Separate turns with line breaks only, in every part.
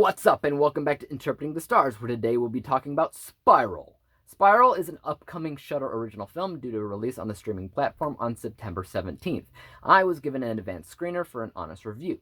What's up, and welcome back to Interpreting the Stars, where today we'll be talking about Spiral. Spiral is an upcoming Shudder original film due to release on the streaming platform on September 17th. I was given an advanced screener for an honest review.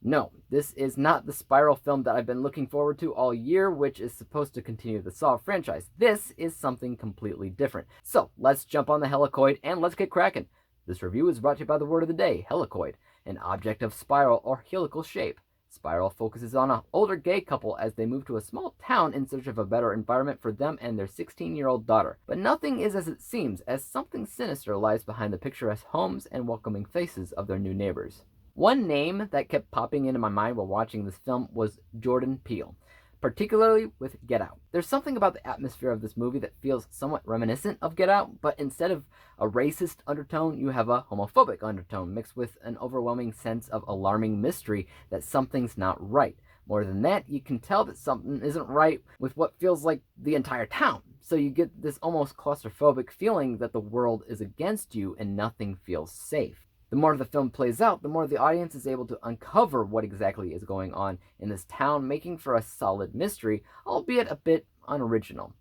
No, this is not the Spiral film that I've been looking forward to all year, which is supposed to continue the Saw franchise. This is something completely different. So, let's jump on the helicoid and let's get cracking. This review is brought to you by the word of the day, helicoid, an object of spiral or helical shape. Spiral focuses on an older gay couple as they move to a small town in search of a better environment for them and their 16-year-old daughter. But nothing is as it seems, as something sinister lies behind the picturesque homes and welcoming faces of their new neighbors. One name that kept popping into my mind while watching this film was Jordan Peele, particularly with Get Out. There's something about the atmosphere of this movie that feels somewhat reminiscent of Get Out, but instead of a racist undertone, you have a homophobic undertone mixed with an overwhelming sense of alarming mystery that something's not right. More than that, you can tell that something isn't right with what feels like the entire town. So you get this almost claustrophobic feeling that the world is against you and nothing feels safe. The more the film plays out, the more the audience is able to uncover what exactly is going on in this town, making for a solid mystery, albeit a bit unoriginal.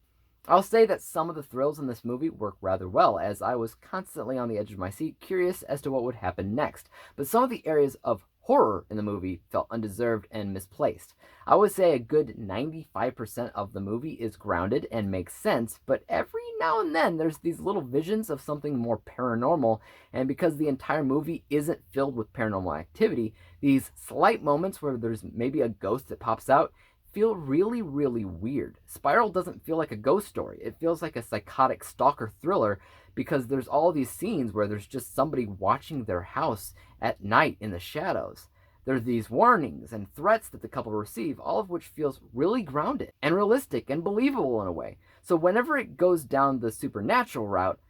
I'll say that some of the thrills in this movie work rather well, as I was constantly on the edge of my seat, curious as to what would happen next, but some of the areas of horror in the movie felt undeserved and misplaced. I would say a good 95% of the movie is grounded and makes sense, but every now and then there's these little visions of something more paranormal, and because the entire movie isn't filled with paranormal activity, these slight moments where there's maybe a ghost that pops out feel really, really weird. Spiral doesn't feel like a ghost story. It feels like a psychotic stalker thriller because there's all these scenes where there's just somebody watching their house at night in the shadows. There's these warnings and threats that the couple receive, all of which feels really grounded and realistic and believable in a way. So whenever it goes down the supernatural route,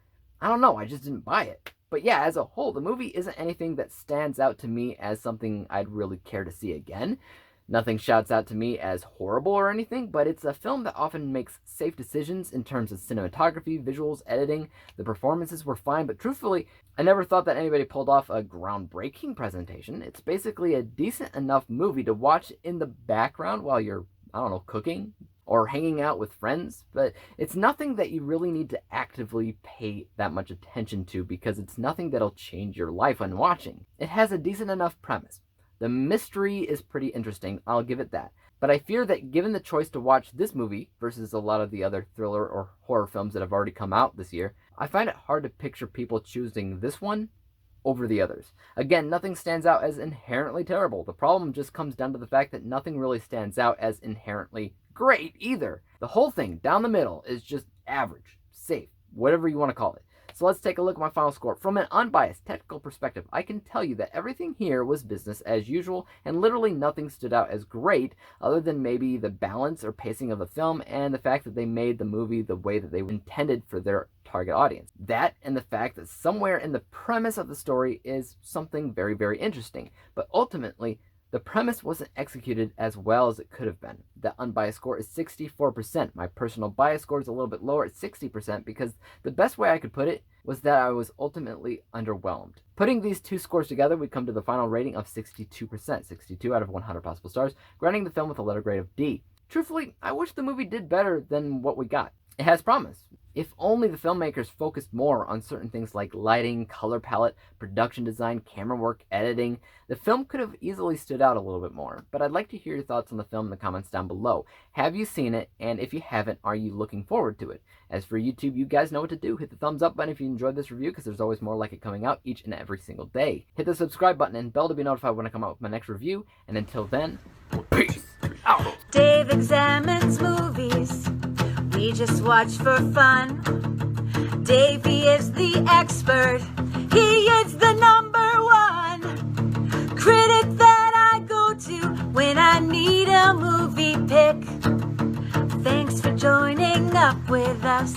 I don't know, I just didn't buy it. But yeah, as a whole, the movie isn't anything that stands out to me as something I'd really care to see again. Nothing shouts out to me as horrible or anything, but it's a film that often makes safe decisions in terms of cinematography, visuals, editing. The performances were fine, but truthfully, I never thought that anybody pulled off a groundbreaking presentation. It's basically a decent enough movie to watch in the background while you're, cooking or hanging out with friends, but it's nothing that you really need to actively pay that much attention to because it's nothing that'll change your life when watching. It has a decent enough premise. The mystery is pretty interesting, I'll give it that. But I fear that given the choice to watch this movie versus a lot of the other thriller or horror films that have already come out this year, I find it hard to picture people choosing this one over the others. Again, nothing stands out as inherently terrible. The problem just comes down to the fact that nothing really stands out as inherently great either. The whole thing, down the middle, is just average, safe, whatever you want to call it. So let's take a look at my final score. From an unbiased technical perspective, I can tell you that everything here was business as usual, and literally nothing stood out as great, other than maybe the balance or pacing of the film, and the fact that they made the movie the way that they intended for their target audience. That, and the fact that somewhere in the premise of the story is something very, very interesting, but ultimately, the premise wasn't executed as well as it could have been. The unbiased score is 64%. My personal bias score is a little bit lower at 60% because the best way I could put it was that I was ultimately underwhelmed. Putting these two scores together, we come to the final rating of 62%, 62 out of 100 possible stars, granting the film with a letter grade of D. Truthfully, I wish the movie did better than what we got. It has promise. If only the filmmakers focused more on certain things like lighting, color palette, production design, camera work, editing, the film could have easily stood out a little bit more. But I'd like to hear your thoughts on the film in the comments down below. Have you seen it? And if you haven't, are you looking forward to it? As for YouTube, you guys know what to do. Hit the thumbs up button if you enjoyed this review, because there's always more like it coming out each and every single day. Hit the subscribe button and bell to be notified when I come out with my next review. And until then, peace out.
Dave examines movies we just watch for fun. Davey is the expert. He is the #1 critic that I go to when I need a movie pick. Thanks for joining up with us.